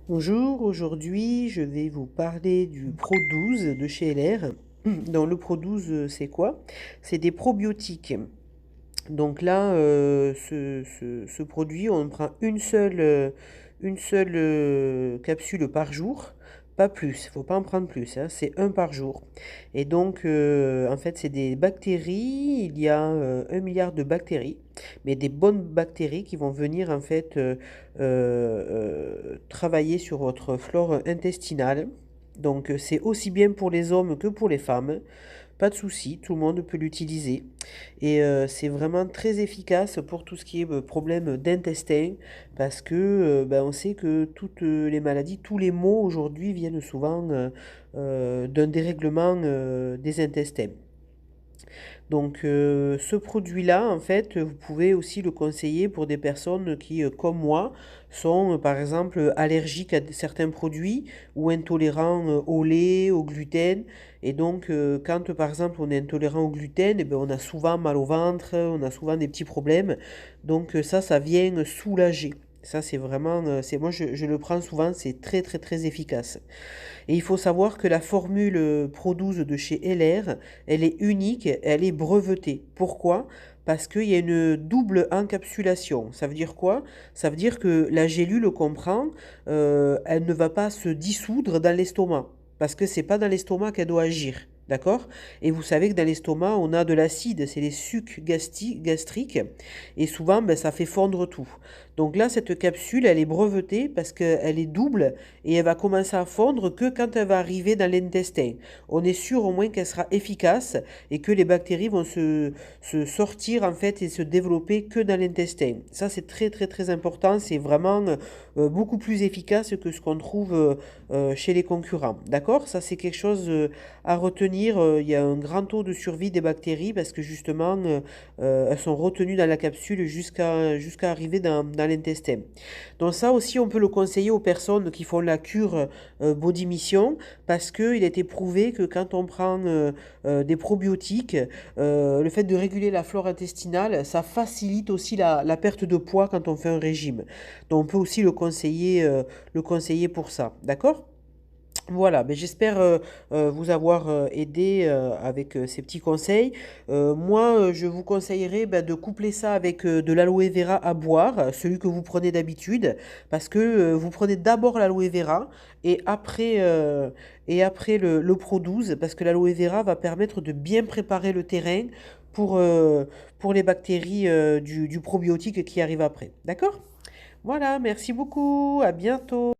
Bonjour, aujourd'hui je vais vous parler du Pro 12 de chez LR. Donc le Pro 12 c'est quoi? C'est des probiotiques. Donc là, ce produit, on prend une seule capsule par jour, pas plus, il ne faut pas en prendre plus, hein, c'est un par jour. Et donc, en fait, c'est des bactéries, il y a 1 milliard de bactéries, mais des bonnes bactéries qui vont venir en fait travailler sur votre flore intestinale. Donc, c'est aussi bien pour les hommes que pour les femmes. Pas de souci, tout le monde peut l'utiliser. Et c'est vraiment très efficace pour tout ce qui est problème d'intestin, parce que ben, on sait que toutes les maladies, tous les maux aujourd'hui viennent souvent d'un dérèglement des intestins. Donc ce produit-là, en fait, vous pouvez aussi le conseiller pour des personnes qui, comme moi, sont par exemple allergiques à certains produits ou intolérants au lait, au gluten. Et donc quand par exemple on est intolérant au gluten, eh ben, on a souvent mal au ventre, on a souvent des petits problèmes. Donc ça vient soulager. Ça, c'est vraiment, moi je le prends souvent, c'est très très très efficace. Et il faut savoir que la formule Pro 12 de chez LR, elle est unique, elle est brevetée. Pourquoi? Parce qu'il y a une double encapsulation. Ça veut dire quoi? Ça veut dire que la gélule qu'on prend, elle ne va pas se dissoudre dans l'estomac. Parce que c'est pas dans l'estomac qu'elle doit agir. D'accord? Et vous savez que dans l'estomac, on a de l'acide, c'est les sucs gastriques. Et souvent, ben, ça fait fondre tout. Donc là, cette capsule, elle est brevetée parce qu'elle est double et elle va commencer à fondre que quand elle va arriver dans l'intestin. On est sûr au moins qu'elle sera efficace et que les bactéries vont se sortir en fait et se développer que dans l'intestin. Ça, c'est très très très important. C'est vraiment beaucoup plus efficace que ce qu'on trouve chez les concurrents. D'accord? Ça, c'est quelque chose à retenir. Il y a un grand taux de survie des bactéries parce que justement, elles sont retenues dans la capsule jusqu'à arriver dans l'intestin. Donc ça aussi, on peut le conseiller aux personnes qui font la cure Body Mission parce qu'il a été prouvé que quand on prend des probiotiques, le fait de réguler la flore intestinale, ça facilite aussi la perte de poids quand on fait un régime. Donc on peut aussi le conseiller pour ça. D'accord? Voilà, ben j'espère vous avoir aidé avec ces petits conseils. Moi, je vous conseillerais ben, de coupler ça avec de l'aloe vera à boire, celui que vous prenez d'habitude, parce que vous prenez d'abord l'aloe vera et après le Pro 12, parce que l'aloe vera va permettre de bien préparer le terrain pour, euh, pour les bactéries du probiotique qui arrive après. D'accord? Voilà, merci beaucoup, à bientôt.